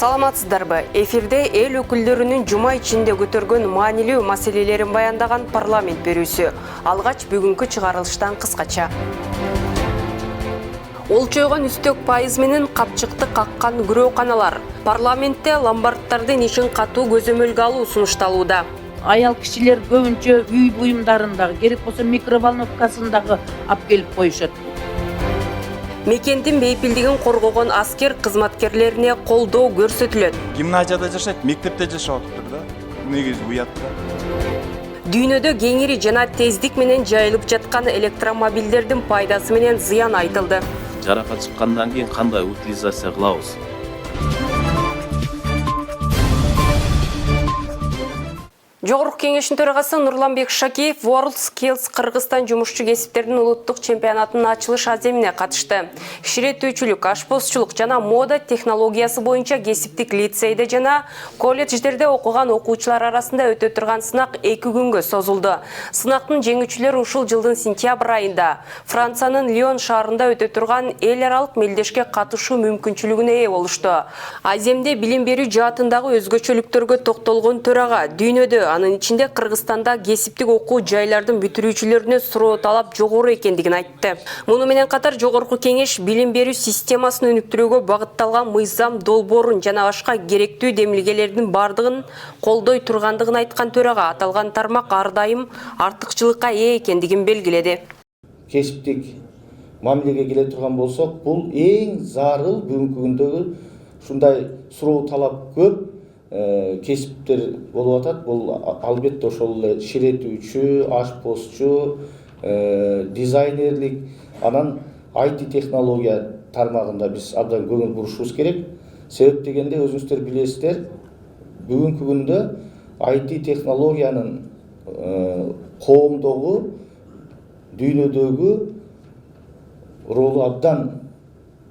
Саламатсыздарбы? Эфирде эл өкүлдөрүнүн жума ичинде көтөргөн маанилүү маселелерин баяндаган парламент берүүсү. Алгач бүгүнкү чыгарылыштан кыскача. Олчойгон үстөк пайыз менен капчыкты каккан күрөөканалар. Парламентте ломбарддардын ишин катуу көзөмөлгө алуу сунушталууда. Аял кишилер көбүнчө үй буюмдарындагы, керек болсо микроволновкасындагы алып келип коюшат. Мекендин бейпилдигин коргогон аскер кызматкерлерине колдоо көрсөтүлөт. Гимназияда жашайт, мектепте жашап атыптыр да. Негизи уят да. Дүйнөдө кеңири жана тездик менен жайылып жаткан электромобилдердин пайдасы менен зыян айтылды. Жаракат чыккандан кийин кандай утилизация кылабыз? Жогорку кеңештин төрагасы Нурланбек Шакиев World Skills Кыргызстан жумушчу кесиптердин улуттук чемпионатынын ачылыш аземине катышты. Киширетүүчүлүк, ашпозчулук жана мода технологиясы боюнча кесиптик лицейде жана колледждерде окуган окуучулар арасында өтө турган сынак 2 күнгө созулду. Сынактын жеңүүчүлөрү ушул жылдын сентябрь айында Франциянын Лион шаарында өтө турган эл аралык мелдешке катышуу мүмкүнчүлүгүнө ээ болушту. Аземде билим берүү жаатындагы өзгөчөлүктөргө токтолгон төрага дүйнөдө анын ичинде Кыргызстанда кесиптик окуу жайлардын бүтүрүүчүлөрүнө суроо талап жогору экендигин айтты. Муну менен катар жогорку кеңеш билим берүү системасын өнүктүрүүгө багытталган мыйзам долбоорун жана башка керектүү демилгелердин бардыгын колдой тургандыгын айткан төрага аталган тармак ар дайым артыкчылыкка ээ экендигин белгиледи. Кесиптик мамилеге келе турган болсок, бул эң зарыл бүгүнкү күндөгү ушундай суроо талап көп кесиптер болуп атат. Бул албетте ошол эле ширетүүчү, ашпозчу, дизайнерлик, анан IT технология тармагында биз абдан көңүл бурушубуз керек. Себеп дегенде өзүңүздөр билесиздер, бүгүнкү күндө IT технологиянын коомдогу, дүйнөдөгү ролу абдан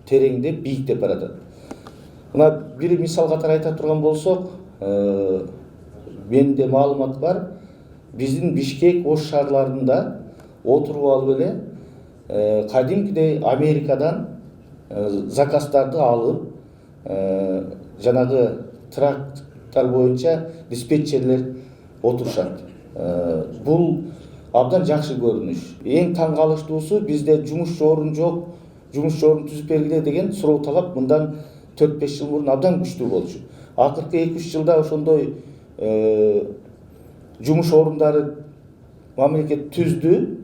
тереңдеп, бийиктеп баратат. Мына бир мисал катары айта турган болсок, менде маалымат бар. Биздин Бишкек, Ош шаарларында отуруп алып эле кадимкидей Америкадан заказдарды алып, жанагы трактор боюнча диспетчерлер отурушат. Бул абдан жакшы көрүнүш. Эң таң калыштуусу, бизде жумуш орун жок, жумуш орун түзүп бергиле деген суроо талап мындан 4-5 жыл мурун абдан күчтүү болчу. Акыркы 2-3 жылда ошондой жумуш орундары мамлекет түздү.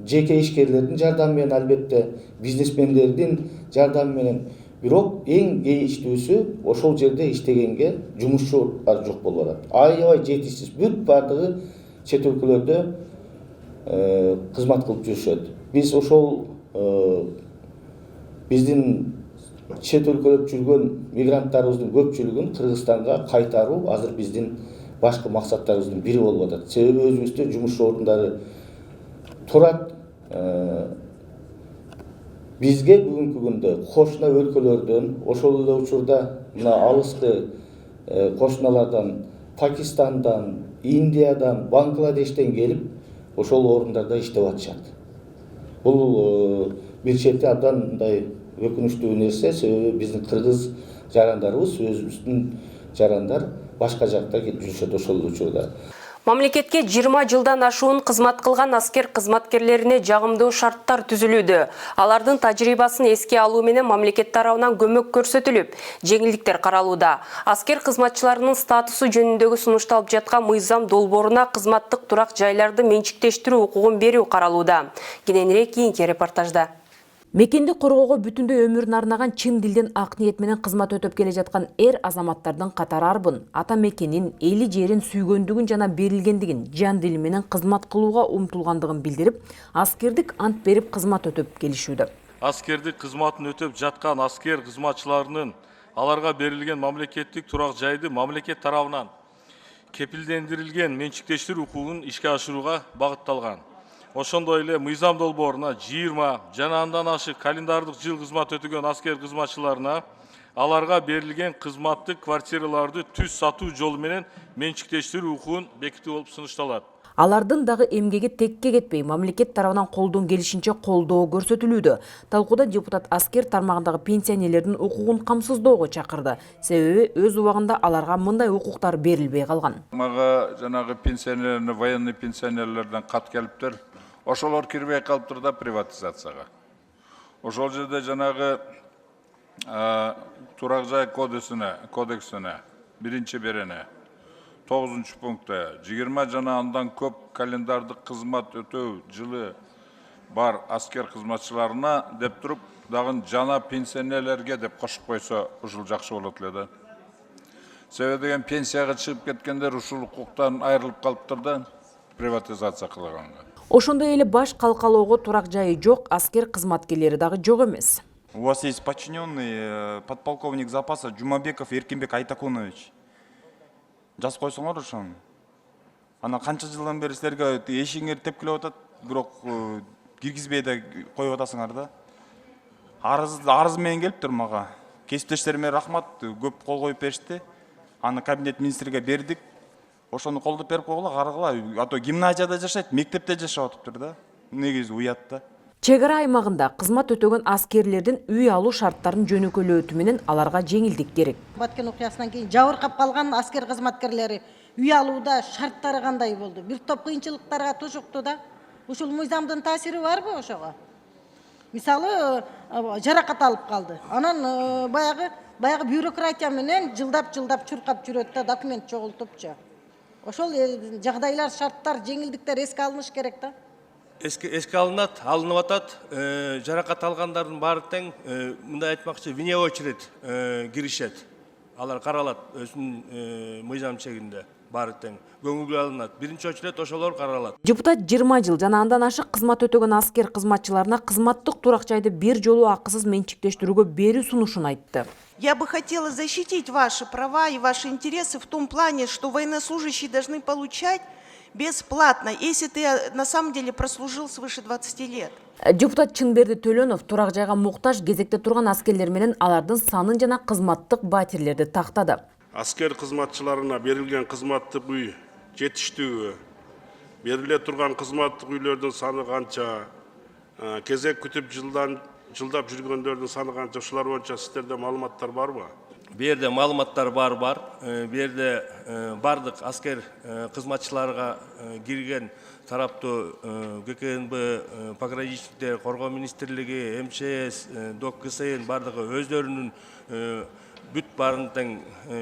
Жеке ишкерлердин жардамы менен, албетте бизнесмендердин жардамы менен. Бирок эң кейиштүүсү, ошол жерде иштегенге жумушчулар жок болуп атат. Аябай жетишсиз, бүт бардыгы чет өлкөлөрдө кызмат кылып жүрүшөт. Биз ошол биздин чет өлкөлөп жүргөн мигранттарыбыздын көпчүлүгүн Кыргызстанга кайтаруу азыр биздин башкы максаттарыбыздын бири болуп атат. Себеби өзүбүздө жумуш орундары турат. Бизге бүгүнкү күндө кошуна өлкөлөрдөн, ошол эле учурда мына алыскы кошуналардан, Пакистандан, Индиядан, Бангладештен келип ошол орундарда иштеп атышат. Бул бир чети абдан мындай өкүнүчтүү нерсе. Себеби биздин кыргыз жарандарыбыз, өзүбүздүн жарандар башка жакта жүрүшөт ошол учурда. Мамлекетке 20 жылдан ашуун кызмат кылган аскер кызматкерлерине жагымдуу шарттар түзүлүүдө. Алардын тажрыйбасын эске алуу менен мамлекет тарабынан көмөк көрсөтүлүп, жеңилдиктер каралууда. Аскер кызматчыларынын статусу жөнүндөгү сунушталып жаткан мыйзам долбооруна кызматтык турак жайларды менчиктештирүү укугун берүү каралууда. Кененирээк кийинки репортажда. Мекенди коргоого бүтүндөй өмүрүн арнаган чын дилден ак ниет менен кызмат өтөп келе жаткан азаматтардын катары арбын, ата мекенин, эли жерин сүйгөндүгүн жана берилгендигин, жан дили менен кызмат кылууга умтулгандыгын билдирип, аскердик ант берип кызмат өтөп келишүүдө. Аскердик кызматын өтөп жаткан аскер кызматчыларынын аларга берилген мамлекеттик турак жайды мамлекет тарабынан кепилдендирилген менчиктештирүү укугун ишке ашырууга багытталган. Ошондой эле мыйзам долбооруна 20 жана андан ашык календардык жыл кызмат өтөгөн аскер кызматчыларына аларга берилген кызматтык квартираларды түз сатуу жолу менен менчиктештирүү укугун бекитүү болуп сунушталат. Алардын дагы эмгеги текке кетпей, мамлекет тарабынан колдон келишинче колдоо көрсөтүлүүдө. Талкууда депутат аскер тармагындагы пенсионерлердин укугун камсыздоого чакырды. Себеби өз убагында аларга мындай укуктар берилбей калган. Мага жанагы пенсионерлерне, военный пенсионерлерден кат келиптир. Ошолор кирбей калыптыр да приватизацияга. Ошол жерде жанагы турак жай кодексине биринчи берене 9 пунктта 20 жана андан көп календардык кызмат өтөө жылы бар аскер кызматчыларына деп туруп, дагы жана пенсионерлерге деп кошуп койсо ушул жакшы болот эле да. Себеби деген пенсияга чыгып кеткендер ушул укуктан айрылып калыптыр да приватизация кылганга. Ошондой эле баш калкалоого турак жайы жок аскер кызматкерлери дагы жок эмес. У вас есть подчиненный подполковник запаса Жумабеков Эркинбек Айтакунович. Жаз койсоңор ошону. Ана канча жылдан бери силерге эшиңер тепкилеп атат, бирок киргизбей да коюп атасыңар да. Арыз менен келиптир мага. Кесиптештериме рахмат, көп кол коюп беришти. Аны кабинет министрге бердик. Ошону колдоп берип койгула, карагыла. А то гимназияда жашайт, мектепте жашап атыптыр да. Негизи уят да. Чек ара аймагында кызмат өтөгөн аскерлердин үй алуу шарттарын жөнөкөлөөтү менен аларга жеңилдик керек. Баткен окуясынан кийин жабыркап калган аскер кызматкерлери үй алууда шарттары кандай болду? Бир топ кыйынчылыктарга тушукту да. Ушул мыйзамдын таасири барбы ошого? Мисалы, жаракат алып калды. Анан баягы бюрократия менен жылдап чуркап жүрөт да, документ чогултупчу. Ошол жагдайлар, шарттар, жеңилдиктер эске алыныш керек да. Эске алынып атат, жаракат алгандардын баары тең, мындай айтмакчы, вне очередь киришет. Алар каралат, өзүнүн мыйзам чегинде баары тең. Көңүлгө алынат. Биринчи очередь ошолор каралат. Депутат 20 жыл жана андан ашык кызмат өтөгөн аскер кызматчыларына кызматтык турак жайды бир жолу акысыз менчиктештирүүгө берүү сунушун айтты. Я бы хотела защитить ваши права и ваши интересы в том плане, что военнослужащие должны получать бесплатно, если ты на самом деле прослужил свыше 20 лет. Депутат Чынберди Төлөнов турак жайга муктаж кезекте турган аскерлер менен алардын санын жана кызматтык батирлерди тактады. Аскер кызматчыларына берилген кызматтык үй жетиштүүгү, бериле турган кызматтык үйлөрдүн саны канча, кезек күтүп жылдап жүргөндөрдүн саны канча, ушулар боюнча сиздерде маалыматтар барбы? Берде маалыматтар бар. Берде бардык аскер кызматчыларга кирген тараптуу ГКНБ, пограничниктер, коргоо министрлиги, МЧС, ДОК КСН бардыгы өздөрүнүн бүт барын тең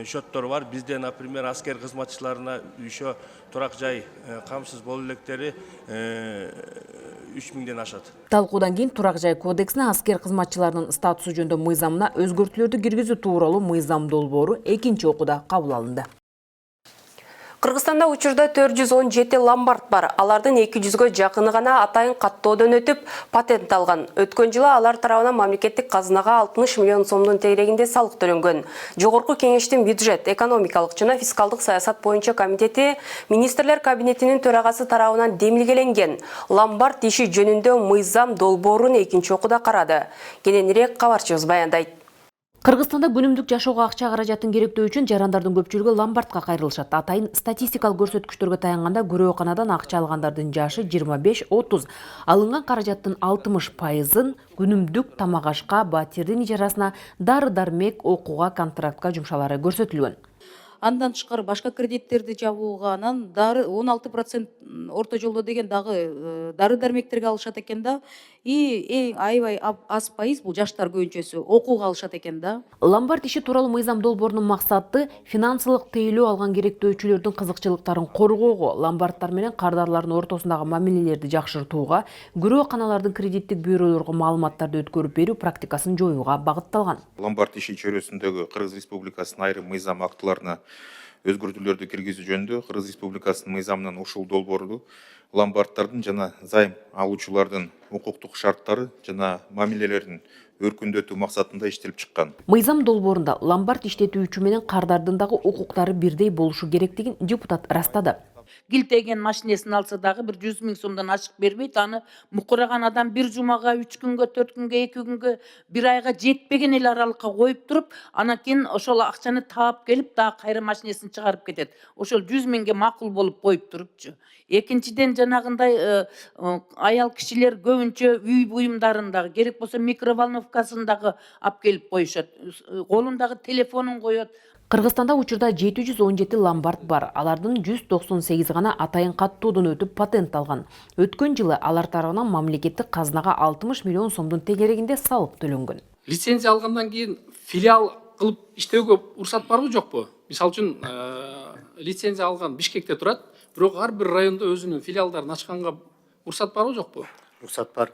счеттору бар. Бизде, например, аскер кызматчыларына еще турак жай камсыз болуу электери 3000ден ашат. Талкуудан кийин турак жай кодексине аскер кызматчыларынын статусу жөнүндө мыйзамына өзгөртүүлөрдү киргизүү тууралуу мыйзам долбоору экинчи окууда кабыл алынды. Кыргызстанда учурда 417 ломбард бар. Алардын 200гө жакыны гана атайын каттоодон өтүп, патент алган. Өткөн жылы алар тарабынан мамлекеттик казынага 60 миллион сомдун тегерегинде салык төлөнгөн. Жогорку кеңештин бюджет, экономикалык жана фискалдык саясат боюнча комитети министрлер кабинетинин төрагасы тарабынан демилгеленген ломбард иши жөнүндө мыйзам долбоорун экинчи окууда карады. Кененирээк кабарчыбыз баяндайт. Кыргызстанда күнүмдүк жашоого акча каражатын керектөө үчүн жарандардын көпчүлүгү ломбардка кайрылышат. Атайын статистикалык көрсөткүчтөргө таянганда күрөөканадан акча алгандардын жашы 25-30, алынган каражаттын 60%-ын күнүмдүк тамак ашка, батирдин ижарасына, дары-дармек, окууга, контрактка жумшалары көрсөтүлгөн. Андан тышкары башка кредиттерди жабууга, анан дары 16% орто жолдо деген дагы дары дармектерге алышат экен да. И эң аябай аз пайыз бул жаштар көбүнчөсү окууга алышат экен да. Ломбард иши тууралуу мыйзам долбоорунун максаты финансылык тейлөө алган керектөөчүлөрдүн кызыкчылыктарын коргоого, ломбардтар менен кардарлардын ортосундагы мамилелерди жакшыртууга, күрөөканалардын кредиттик бюролорго маалыматтарды өткөрүп берүү практикасын жоюуга багытталган. Ломбард иши чөйрөсүндөгү Кыргыз Республикасынын айрым мыйзам актыларына өзгөртүүлөрдү киргизүү жөнүндө Кыргыз Республикасынын мыйзамынын ушул долбоору ломбардтардын жана займ алуучулардын укуктук шарттары жана мамилелерин өркүндөтүү максатында иштелип чыккан. Мыйзам долбоорунда ломбард иштетүүчү менен кардардын дагы укуктары бирдей болушу керектигин депутат ырастады. килтеген машинесин алса дагы бир 100 000 сомдон ашык бербейт. Аны мукураган адам бир жумага, 3 күнгө, 4 күнгө, 2 күнгө, бир айга жетпеген эле аралыкка коюп туруп, анан кийин ошол акчаны таап келип дагы кайра машинесин чыгарып кетет. Ошол 100 000ге макул болуп коюп турупчу. Экинчиден жанагындай аял кишилер көбүнчө үй буюмдарын керек болсо микроволновкасын дагы алып келип коюшат. Колундагы телефонун коет. Кыргызстанда учурда 717 ломбард бар. Алардын 198 гана атайын каттоодон өтүп патент алган. Өткөн жылы алар тарабынан мамлекеттик казынага 60 миллион сомдун тегерегинде салык төлөнгөн. Лицензия алгандан кийин филиал кылып иштөөгө уруксат барбы жокпу? Мисалы үчүн лицензия алган Бишкекте турат, бирок ар бир райондо өзүнүн филиалдарын ачканга уруксат барбы жокпу? Уруксат бар.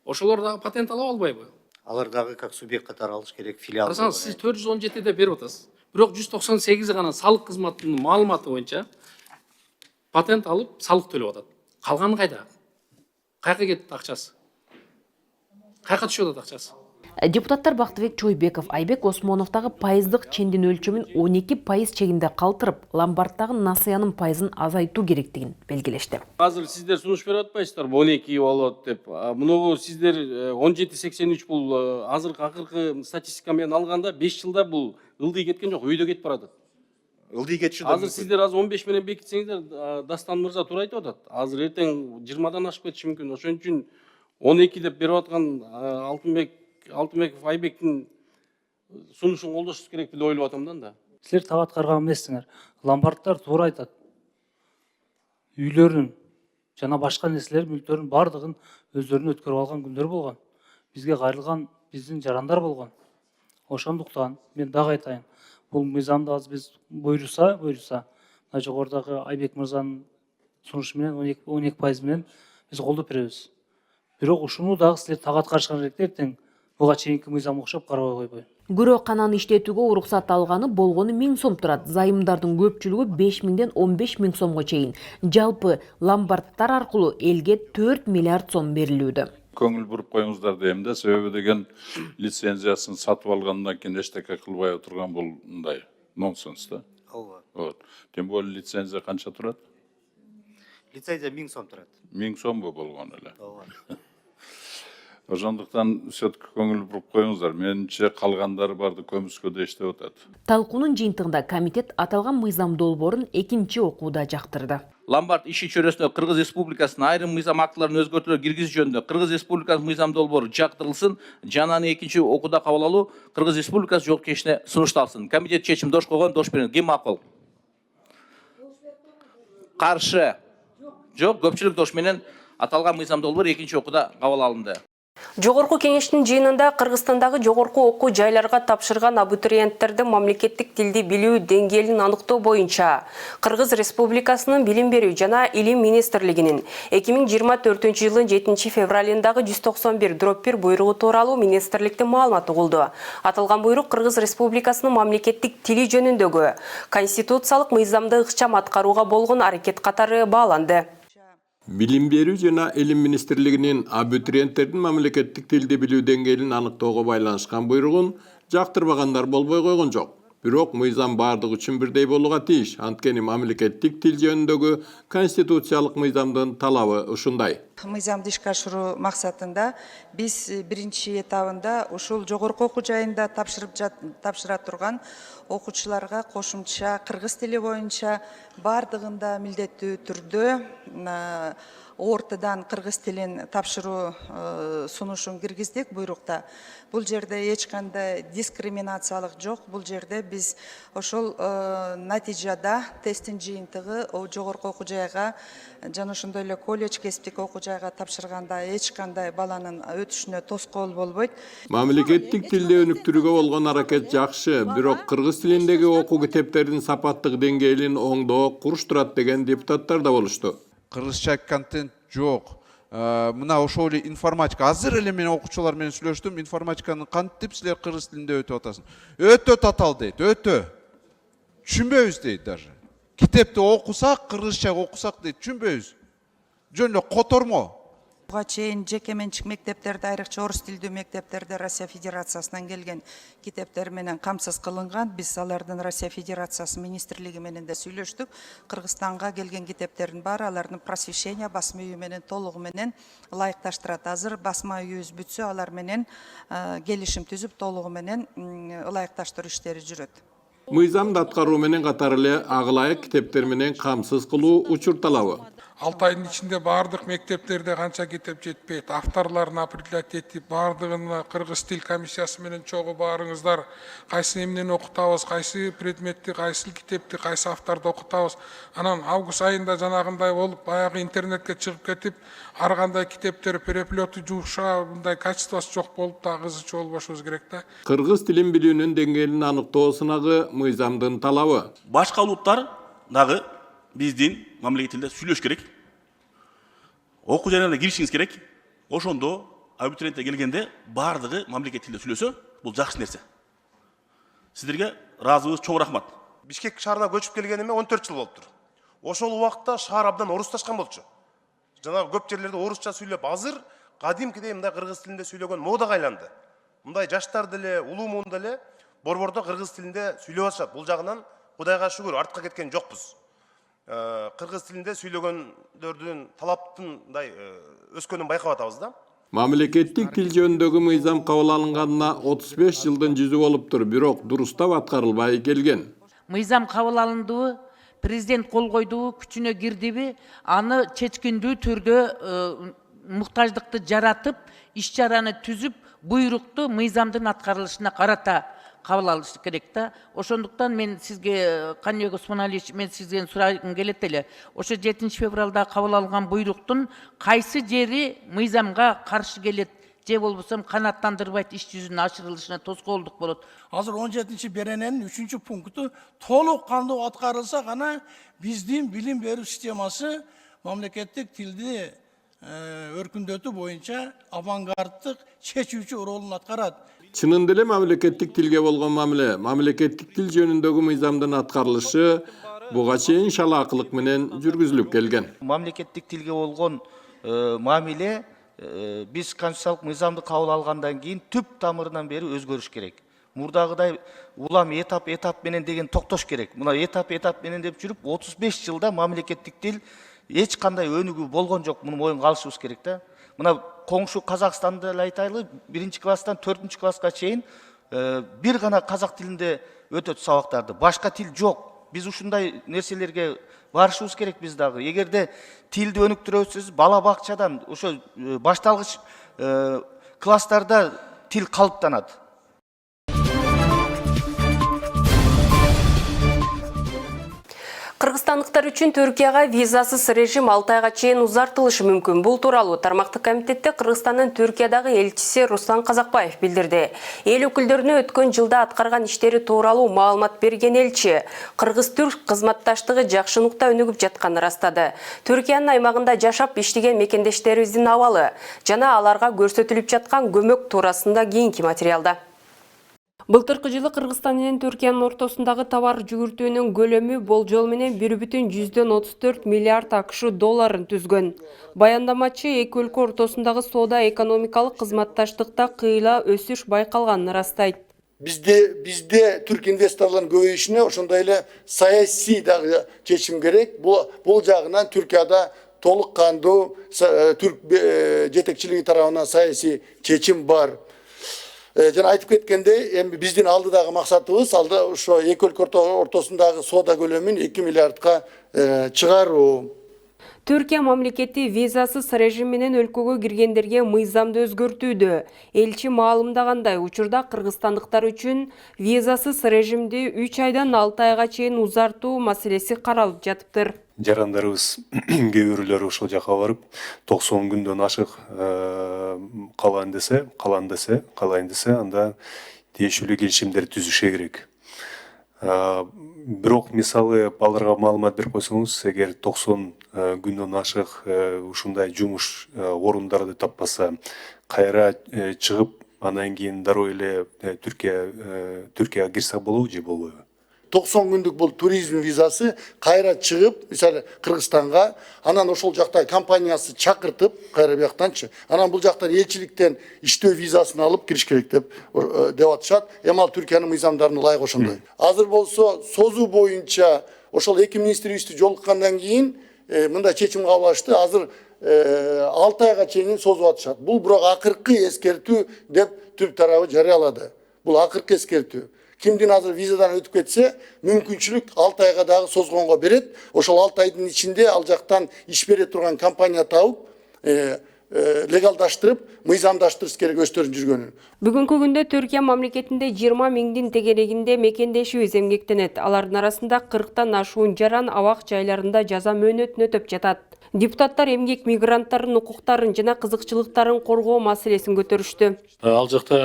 Ошолор дагы патент ала албайбы? Алар дагы как субъект катары алыш керек, филиал. Карасаңыз, сиз 417 берип атасыз. Бирок 198 гана салык кызматынын маалыматы боюнча патент алып салык төлөп атат. Калганы кайда? Кайка кетти акчасы? Кайка түшүп атат акчасы? Депутаттар Бактыбек Чойбеков, Айбек Осмоновтагы пайыздык чендин өлчөмүн 12% чегинде калтырып, ломбардтагы насыянын пайызын азайтуу керектигин белгилешти. Азыр сиздер сунуш берип атпайсыздар, 12 болот деп. Мунугу сиздер 1783 бул азыркы акыркы статистика менен алганда 5 жылда бул ылдый кеткен жок, өйдө кетип баратат. Ылдый кетиши да. Азыр сиздер азыр 15 менен бекитсеңиздер, Дастан мырза туура айтып атат. Азыр эртең 20дан ашып кетиши мүмкүн. Ошон үчүн 12 деп берип аткан Алтынбеков Айбектин сунушун колдошубуз керек деп ойлоп атам да. Силер таап аткарган эмессиңер. Ломбардтар туура айтат. Үйлөрүн жана башка нерселер, мүлктөрүн бардыгын өздөрүнө өткөрүп алган күндөр болгон. Бизге кайрылган биздин жарандар болгон. Ошондуктан мен дагы айтайын. Бул мыйзамды азыр биз буйруса, мына жогорудагы Айбек мырзанын сунушу менен 12% менен биз колдоп беребиз. Бирок ушуну дагы силер таап аткарышкан керек эртең. Буга чейинки мыйзам окшоп карабай койбой. Күрөө кананы иштетүүгө уруксат алганы болгону 1000 сом турат. Зайымдардын көпчүлүгү 5000ден 15000 сомго чейин. Жалпы ломбардтар аркылуу элге 4 миллиард сом берилүүдө. Көңүл буруп коюңуздар дейм да, себеби деген лицензиясын сатып алгандан кийин эчтеке кылбай отурган бул мындай нонсенс да. Ооба. Вот. Тем более лицензия канча турат? Лицензия 1000 сом турат. 1000 сомбу болгон эле. Ооба. Ошондуктан сөткө көңүл буруп коюңуздар. Менимче калгандары барды көмүскөдө иштеп атат. Талкуунун жыйынтыгында комитет аталган мыйзам долбоорун экинчи окууда жактырды. Ломбард иши чөйрөсүнө Кыргыз Республикасынын айрым мыйзам актыларын өзгөртүүлөр киргизүү жөнүндө Кыргыз Республикасынын мыйзам долбоору жактырылсын, жана аны экинчи окууда кабыл алуу Кыргыз Республикасы жоопкерчилигине сунушталсын. Комитет чечим дош койгон, дош берген. Ким макул? Каршы? Жок, көпчүлүк дош менен аталган мыйзам долбоор экинчи окууда кабыл алынды. Жогорку кеңештин жыйынында Кыргызстандагы жогорку окуу жайларга тапшырган абитуриенттердин мамлекеттик тилди билүү деңгээлин аныктоо боюнча Кыргыз Республикасынын Билим берүү жана Илим министрлигинин 2024 жылдын 7 февралындагы 191/1 буйругу тууралуу министрликтин маалыматы болду. Аталган буйрук Кыргыз Республикасынын мамлекеттик тили жөнүндөгү конституциялык мыйзамды ыкчам аткарууга болгон аракет катары бааланды. Билим берүү жана Илим министрлигинин абитуриенттердин мамлекеттик тилди билүү деңгээлин аныктоого байланышкан буйругун жактырбагандар болбой койгон жок. Бирок мыйзам бардык үчүн бирдей болууга тийиш. Анткени мамлекеттик тил жөнүндөгү конституциялык мыйзамдын талабы ушундай. Мыйзамды ишке ашыруу максатында биз биринчи этабында ушул жогорку окуу жайында тапшыра турган окуучуларга кошумча кыргыз тили боюнча бардыгында милдеттүү түрдө ортадан кыргыз тилин тапшыруу сунушун киргиздик буйрукта. Бул жерде эч кандай дискриминациялык жок. Бул жерде биз ошол натыйжада тесттин жыйынтыгы жогорку окуу жайга жана ошондой эле колледж кесиптик окуу жайга тапшырганда эч кандай баланын өтүшүнө тоскоол болбойт. Мамлекеттик тилди өнүктүрүүгө болгон аракет жакшы, бирок кыргыз тилиндеги окуу китептердин сапаттык деңгээлин оңдоо куруштурат деген депутаттар да болушту. Кыргызча контент жок. Мына ошол эле информатика. Азыр эле мен окуучулар менен сүйлөштүм. Информатиканы кантип силер кыргыз тилинде өтүп атасың? Өтө татал дейт, өтө. Түшүнбөйбүз дейт даже. Китепти окусак, кыргызча окусак дейт, түшүнбөйбүз. Жөн эле котормо. Буга чейин жеке менчик мектептерде, айрыкча орус тилдүү мектептерде Россия Федерациясынан келген китептер менен камсыз кылынган. Биз алардын Россия Федерациясы министрлиги менен де сүйлөштүк. Кыргызстанга келген китептердин баары алардын просвещение басма үйү менен толугу менен ылайыкташтырат. Азыр басма үйүбүз бүтсө, алар менен келишим түзүп толугу менен ылайыкташтыруу иштери жүрөт. Мыйзамды аткаруу менен катар эле агылайык китептер менен камсыз кылуу учур талабы. 6 айдын içinde бардык мектептерде канча китеп жетпейт, авторларын определять этип, бардыгына кыргыз тил комиссиясы менен чогуу баарыңыздар, кайсы эмнени окутабыз, кайсы предметти, кайсы китепти, кайсы авторду окутабыз. Анан август айында жанагындай болуп, баягы интернетке чыгып кетип, ар кандай китептер переплету жумша, мындай качествосы жок болуп да кызычу болбошубуз керек да. Кыргыз тилин билүүнүн деңгээлин аныктоо сынагы мыйзамдын талабы. Башка улуттар дагы биздин мамлекет тилинде сүйлөш керек. Окуу жарыяна киришиңиз керек. Ошондо абитуриентте келгенде бардыгы мамлекет тилинде сүйлөсө, бул жакшы нерсе. Сиздерге ыраазыбыз, чоң рахмат. Бишкек шаарына көчүп келгениме 14 жыл болуптур. Ошол убакта шаар абдан орусташкан болчу. Жанагы көп жерлерде орусча сүйлөп, азыр кадимкидей мындай кыргыз тилинде сүйлөгөн модага айланды. Мындай жаштар деле, улуу муун деле борбордо кыргыз тилинде сүйлөп атышат. Бул жагынан Кудайга шүгүр, артка кеткен жокпуз. Кыргыз тилинде сүйлөгөндөрдүн талаптындай өскөнүн байкап атабыз да. Мамлекеттик тил жөнүндөгү мыйзам кабыл алынганына 35 жылдын жүзү болуптур, бирок дурустап аткарылбай келген. Мыйзам кабыл алындыбы, президент кол койдубу, күчүнө кирдиби, аны чечкиндүү түрдө муктаждыкты жаратып, иш чараны түзүп, буйрукту мыйзамдын аткарылышына карата кабыл алыш керек да. Ошондуктан мен сизге, Каныбек Осмоналиевич, мен сизден сурагым келет эле. Ошо 7 февралда кабыл алган буйруктун кайсы жери мыйзамга каршы келет, же болбосо канааттандырбайт иш жүзүнүн ашырылышына тоскоолдук болот. Азыр 17 берененин 3 пункту толук кандуу аткарылса гана биздин билим берүү системасы мамлекеттик тилди өркүндөтүү боюнча авангарддык чечүүчү ролун аткарат. Чынында эле мамлекеттик тилге болгон мамиле, мамлекеттик тил жөнүндөгү мыйзамдын аткарылышы буга чейин шалаакылык менен жүргүзүлүп келген. Мамлекеттик тилге болгон мамиле биз конституциялык мыйзамды кабыл алгандан кийин түп тамырынан бери өзгөрүш керек. Мурдагыдай улам этап менен деген токтош керек. Мына этап менен деп жүрүп 35 жылда мамлекеттик тил эч кандай өнүгүү болгон жок. Муну моюнга алышыбыз керек да. Мына коңшу Казакстанды эле айтайлы, 1 класстан 4 класска чейин бир гана казак тилинде өтөт сабактарды. Башка тил жок. Биз ушундай нерселерге барышыбыз керек биз дагы. Эгерде тилди өнүктүрөсүз, бала бакчадан ошо башталгыч класстарда тил калыптанат. Кыргызстандыктар үчүн Түркияга визасыз режим 6 айга чейин узартылышы мүмкүн. Бул тууралуу тармактык комитетте Кыргызстандын Түркиядагы элчиси Руслан Казакбаев билдирди. Эл өкүлдөрүнө өткөн жылда аткарган иштери тууралуу маалымат берген элчи кыргыз-түрк кызматташтыгы жакшы нукта өнүгүп жатканын ырастады. Түркиянын аймагында жашап иштеген мекендештерибиздин абалы жана аларга көрсөтүлүп жаткан көмөк туурасында кийинки материалда. Былтыркы жылы Кыргызстан менен Түркиянын ортосундагы товар жүгүртүүнүн көлөмү болжол менен 1,34 миллиард АКШ долларын түзгөн. Баяндамачы эки өлкө ортосундагы соода экономикалык кызматташтыкта кыйла өсүш байкалганын ырастайт. Бизде түрк инвесторлордун көбөйүшүнө ошондой эле саясий дагы чечим керек. Бул жагынан Түркияда толук кандуу түрк жетекчилиги тарабынан саясий чечим бар. Жана айтып кеткендей, эми биздин алдыдагы максатыбыз ошо эки өлкө ортосундагы соода көлөмүн 2 миллиардка чыгаруу. Түркия мамлекети визасыз режим менен өлкөгө киргендерге мыйзамды өзгөртүүдө. Элчи маалымдагандай, учурда кыргызстандыктар үчүн визасыз режимди 3 айдан 6 айга чейин узартуу маселеси каралып жатыптыр. Жарандарыбыз кээ-бирлери ошол жака барып 90 күндөн ашык калайын десе, анда тиешелүү келишимдер түзүшө керек. Бирок мисалы балдарга маалымат берип койсоңуз, эгер 90 күндөн ашык ушундай жумуш орундарды таппаса, кайра чыгып, анан кийин дароо эле Түркияга кирсе болобу же болбойбу? 90 күндүк бул туризм визасы кайра чыгып, мисалы Кыргызстанга, анан ошол жакта компаниясы чакыртып, кайра бияктанчы. Анан бул жактан элчиликтен иштөө визасын алып кириш керек деп атышат. Эми ал Түркиянын мыйзамдарына ылайык ошондой. Азыр болсо созуу боюнча ошол эки министрликти жолуккандан кийин мындай чечим кабыл алышты. Азыр 6 айга чейин созуп атышат. Бул бирок акыркы эскертүү деп Түрк тарабы жарыялады. Бул акыркы эскертүү. Кимдин азыр визадан өтүп кетсе, мүмкүнчүлүк 6 айга дагы созгонго берет. Ошол 6 айдын ичинде ал жактан иш бере турган компания табып, легалдаштырып, мыйзамдаштырыш керек өздөрүнүн жүргөнүн. Бүгүнкү күндө Түркия мамлекетинде 20 миңдин тегерегинде мекендешүүбүз эмгектенет. Алардын арасында 40тан ашуун жаран абак жайларында жаза мөөнөтүн өтөп жатат. Депутаттар эмгек мигранттардын укуктарын жана кызыкчылыктарын коргоо маселесин көтөрүштү. Ал жакта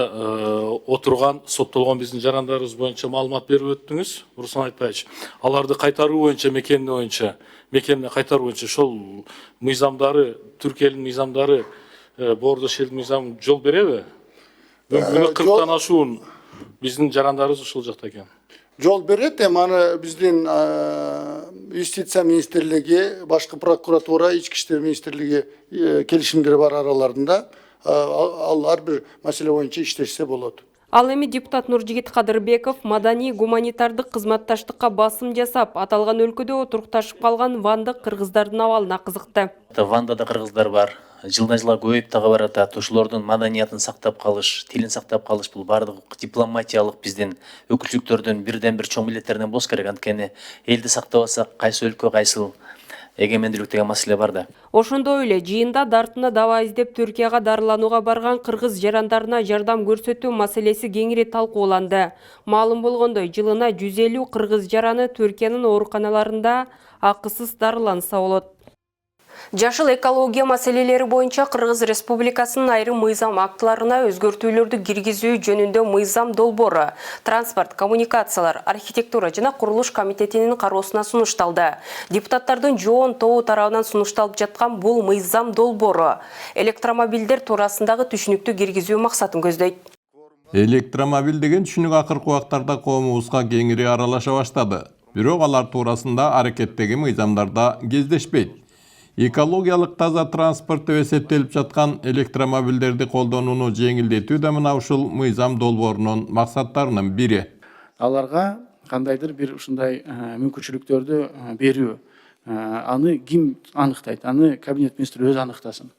отурган, соттолгон биздин жарандарыбыз боюнча маалымат берип өттүңүз, Руслан Айтбаевич. Аларды кайтаруу боюнча, мекенине кайтаруу боюнча ошол мыйзамдары, Түркиянын мыйзамдары, Бордо Шилд мыйзамы жол береби? Бүгүнкү 40тан ашуун биздин жарандарыбыз ошол жакта экен. Жол берет, эми аны биздин юстиция министрлиги, башкы прокуратура, ички иштер министрлиги келишимдери бар араларында. Ал ар бир маселе боюнча иштешсе болот. Ал эми депутат Нуржигит Кадырбеков маданий гуманитардык кызматташтыкка басым жасап, аталган өлкөдө отурукташып калган вандык кыргыздардын абалына кызыкты. Вандада кыргыздар бар. Жылдан жылга көбөйүп дагы баратат. Ошолордун маданиятын сактап калыш, тилин сактап калыш бул бардыгы дипломатиялык биздин өкүлчүлүктөрдүн бирден бир чоң милдеттеринен болуш керек. Анткени элди сактабасак кайсы өлкө кайсыл эгемендүүлүк деген маселе бар да. Ошондой эле жыйында дартына даба издеп Түркияга дарыланууга барган кыргыз жарандарына жардам көрсөтүү маселеси кеңири талкууланды. Маалым болгондой, жылына 150 кыргыз жараны Түркиянын ооруканаларында акысыз дарыланса болот. Жашыл экология маселелери боюнча Кыргыз Республикасынын айрым мыйзам актыларына өзгөртүүлөрдү киргизүү жөнүндө мыйзам долбоору транспорт, коммуникациялар, архитектура жана курулуш комитетинин кароосуна сунушталды. Депутаттардын жоон тобу тарабынан сунушталып жаткан бул мыйзам долбоору электромобилдер туурасындагы түшүнүктү киргизүү максатын көздөйт. Электромобиль деген түшүнүк акыркы убактарда коомубузга кеңири аралаша баштады. Бирок алар туурасында аракеттеги мыйзамдарда кездешпейт. Экологиялык таза транспорт деп эсептелип жаткан электромобилдерди колдонууну жеңилдетүү да мына ушул мыйзам долбоорунун максаттарынын бири. Аларга кандайдыр бир ушундай мүмкүнчүлүктөрдү берүү. Аны ким аныктайт? Аны кабинет министри өзү аныктасын.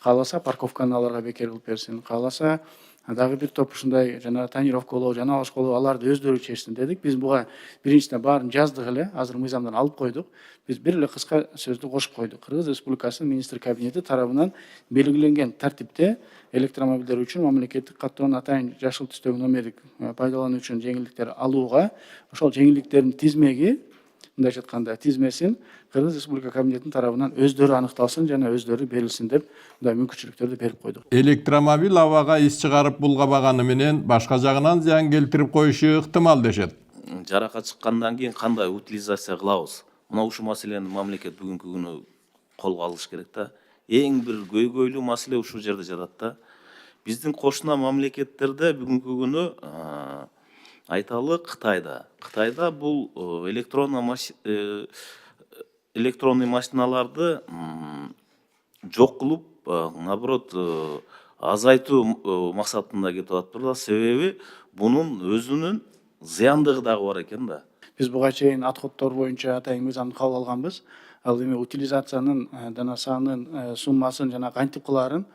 Кааласа парковканы аларга бекер кылып берсин. Кааласа дагы бир топ ушундай жана тонировкалоо, жана башкалоо аларды өздөрү чечсин дедик. Биз буга биринчиден баарын жаздык эле, азыр мыйзамдан алып койдук. Биз бир эле кыска сөздү кошуп койдук. Кыргыз Республикасынын министр кабинети тарабынан белгиленген тартипте электромобилдер үчүн мамлекеттик каттоонун атайын жашыл түстөгү номердик пайдалануу үчүн жеңилдиктер алууга ошол жеңилдиктердин тизмеги, мындай айтканда тизмесин Кыргыз Республика кабинетинин тарабынан өздөрү аныкталсын жана өздөрү берилсин деп мындай мүмкүнчүлүктөрдү берип койдук. Электромобиль абага ис чыгарып булгабаганы менен башка жагынан зыян келтирип коюшу ыктымал дешет. Жаракат чыккандан кийин кандай утилизация кылабыз? Мына ушул маселени мамлекет бүгүнкү күнү колго алыш керек да. Эң бир көйгөйлүү маселе ушул жерде жатат да. Биздин кошуна мамлекеттерде бүгүнкү күнү айталы Кытайда бул электронный машиналарды жок кылып, наоборот, азайтуу максатында кетип атыптыр. Себеби бунун өзүнүн зыяндыгы дагы бар экен да. Биз буга чейин отходдор боюнча атайын мыйзамды кабыл алганбыз. Ал эми утилизациянын жана санын, суммасын жана кантип кылаарын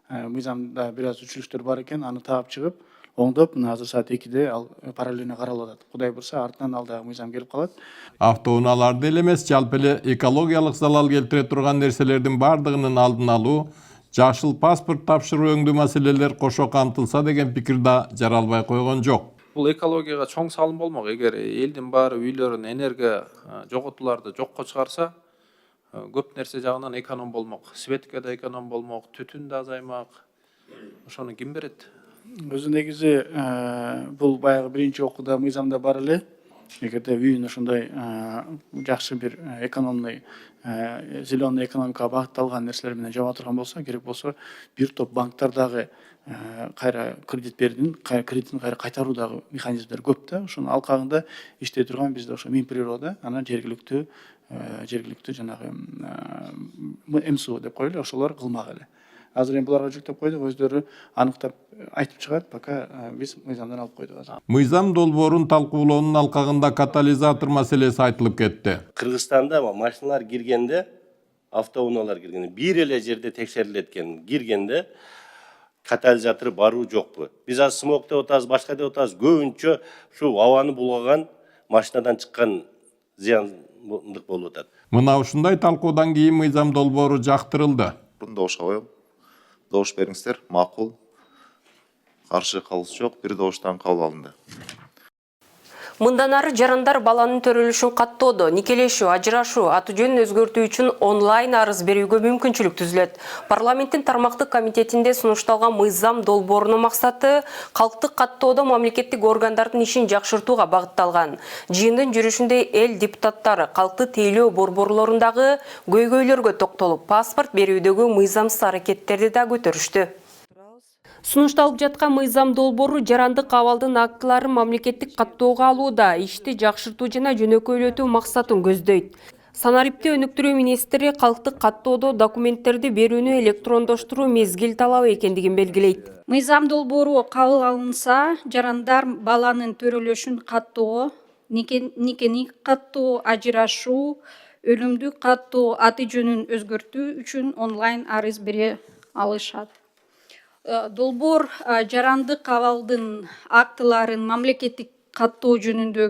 мыйзамда бир аз үзүлүштөр бар экен. Аны таап чыгып, оңдоп, мына азыр саат 2-де ал параллельно каралып атат. Кудай бурса, артынан ал дагы мыйзам келип калат. Автоунааларды эле эмес, жалпы эле экологиялык залал келтире турган нерселердин бардыгынын алдын алуу, жашыл паспорт тапшыруу өңдүү маселелер кошо камтылса деген пикир да жаралбай койгон жок. Бул экологияга чоң салым болмок. Эгер элдин баары үйлөрүн энергия жоготууларды жокко чыгарса, көп нерсе жагынан эконом болмок. Светке да эконом болмок, түтүн да азаймак. Ошону ким берет? Өзү негизи бул баягы биринчи окууда мыйзамда бар эле. эгерде үйүн ошондой жакшы бир экономный зеленый экономикага багытталган нерселер менен жаба турган болсо, керек болсо бир топ банктар дагы кайра кредит бердин, кредитин кайра кайтаруу дагы механизмдер көп да. Ошонун алкагында иштей турган бизде ошо Минприрода, анан жергиликтүү жанагы МСУ деп коелу, ошолор кылмак эле. Азыр эми буларга жүктөп койдук, өздөрү аныктап айтып чыгат, пока биз мыйзамдан алып койдук азыр. Мыйзам долбоорун талкуулоонун алкагында катализатор маселеси айтылып кетти. Кыргызстанда машиналар киргенде, автоунаалар киргенде, бир эле жерде текшерилет экен. Киргенде катализатор баруу жокпу. Биз азыр смог деп атабыз, башка деп атабыз. Көбүнчө ушу абаны булгаган машинадан чыккан зыяндык болуп атат. Мына ушундай талкуудан кийин мыйзам долбоору жактырылды. Добушка коем. Добуш бериңиздер, макул. Каршы калыш жок, бир добуштан кабыл алынды. Мындан ары жарандар баланын төрөлүшүн каттоодо, никелешүү, ажырашуу, аты жөнүн өзгөртүү үчүн онлайн арыз берүүгө мүмкүнчүлүк түзүлөт. Парламенттин тармактык комитетинде сунушталган мыйзам долбоорунун максаты калктык каттоодо мамлекеттик органдардын ишин жакшыртууга багытталган. Жыйындын жүрүшүндө эл депутаттары калкты тейлөө борборлорундагы көйгөйлөргө токтолуп, паспорт берүүдөгү мыйзамсыз аракеттерди да көтөрүштү. Сунушталып жаткан мыйзам долбоору жарандык абалдын актыларын мамлекеттик каттоого алууда ишти жакшыртуу жана жөнөкөйлөтүү максатын көздөйт. Санариптик өнүктүрүү министри калктык каттоодо документтерди берүүнү электрондоштуруу мезгил талабы экендигин белгилейт. Мыйзам долбоору кабыл алынса, жарандар баланын төрөлүшүн каттоо, никени каттоо, ажырашуу, өлүмдүк каттоо, аты жөнүн өзгөртүү үчүн онлайн арыз бере алышат. Долбоор жарандык абалдын актыларын мамлекеттик каттоо жөнүндө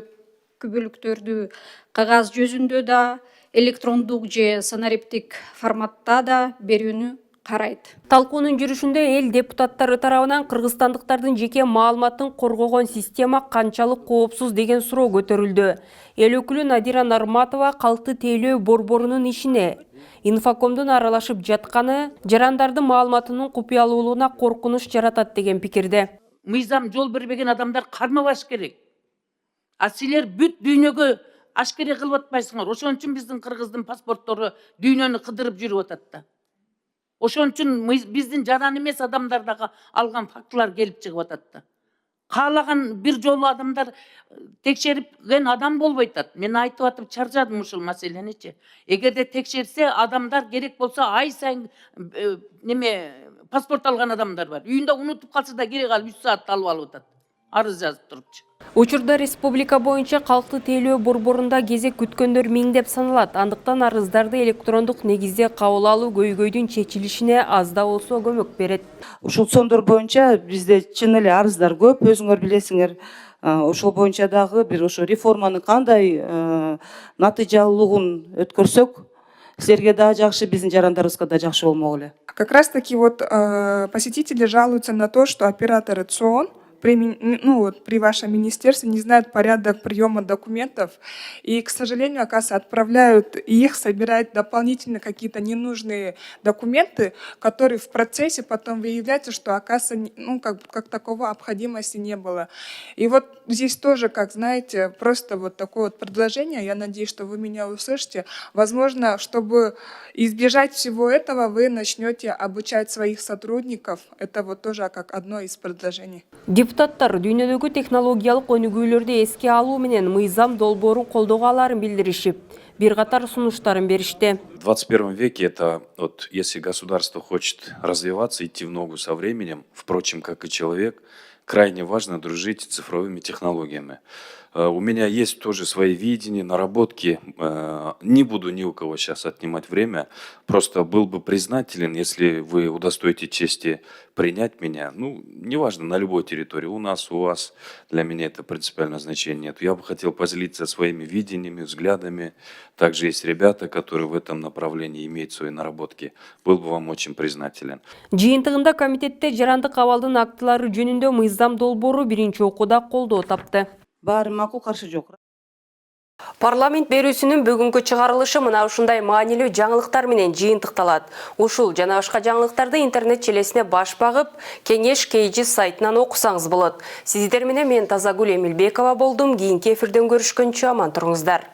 күбөлүктөрдү кагаз жүзүндө да, электрондук же санариптик форматта да берүүнү карайт. Талкуунун жүрүшүндө эл депутаттары тарабынан кыргызстандыктардын жеке маалыматын коргогон система канчалык коопсуз деген суроо көтөрүлдү. Эл өкүлү Надира Нарматова калкты тейлөө борборунун ишине инфокомдун аралашып жатканы жарандардын маалыматынын купуялуулугуна коркунуч жаратат деген пикирде. Мыйзам жол бербеген адамдар кармабаш керек. А силер бүт дүйнөгө ашкере кылып атпайсыңар. Ошон үчүн биздин кыргыздын паспорттору дүйнөнү кыдырып жүрүп атат да. Ошон үчүн биздин жаран эмес адамдардагы алган фактылар келип чыгып атат да. Каалаган бир жолу адамдар текшерген адам болбойт атат. Мен айтып атып чаржадым ушул маселеничи. Эгерде текшерсе адамдар керек болсо ай сайын паспорт алган адамдар бар. Үйүндө унутуп калса да керек алып 3 саатта алып атат. Арыз жазып турупчу. Учурда республика боюнча калкты тейлөө борборунда кезек күткөндөр миңдеп саналат. Андыктан арыздарды электрондук негизде кабыл алуу көйгөйдүн чечилишине аз да болсо көмөк берет. Ушул сондор боюнча бизде чын эле арыздар көп, өзүңөр билесиңер. Ошол боюнча дагы бир ошо реформанын кандай натыйжалуулугун өткөрсөк, силерге да жакшы, биздин жарандарыбызга да жакшы болмок эле. Как раз таки вот посетители жалуются на то, что операторы ЦОН при вашем министерстве не знают порядок приема документов и, к сожалению, оказывается, отправляют их, собирают дополнительно какие-то ненужные документы, которые в процессе потом выявляется, что, оказывается, как такого необходимости не было. И вот здесь тоже, как знаете, просто вот такое вот предложение, я надеюсь, что вы меня услышите. Возможно, чтобы избежать всего этого, вы начнете обучать своих сотрудников. Это вот тоже как одно из предложений. Депутаттар дүйнөдөгү технологиялык өнүгүүлөрдү эске алуу менен мыйзам долбоорун колдого аларын билдиришип, бир катар сунуштарын беришти. В 21 веке это вот если государство хочет развиваться, идти в ногу со временем, впрочем, как и человек, крайне важно дружить с цифровыми технологиями. У меня есть тоже свои видения, наработки. Не буду ни у кого сейчас отнимать время. Просто был бы признателен, если вы удостоите чести принять меня. Ну, неважно, на любой территории. У нас, у вас. Для меня это принципиального значения нет. Я бы хотел поделиться своими видениями, взглядами. Также есть ребята, которые в этом направлении имеют свои наработки. Был бы вам очень признателен. Жыйынтыгында комитетте жарандык абалдын актылары жөнүндө мыйзам долбоору биринчи окууда колдоо тапты. Баары макул, каршы жок. Парламент берүүсүнүн бүгүнкү чыгарылышы мына ушундай маанилүү жаңылыктар менен жыйынтыкталат. Ушул жана башка жаңылыктарды интернет желесине баш багып, Кеңеш KG сайтынан окусаңыз болот. Сиздер менен мен Тазагүл Эмилбекова болдум. Кийинки эфирден көрүшкөнчө аман туруңуздар.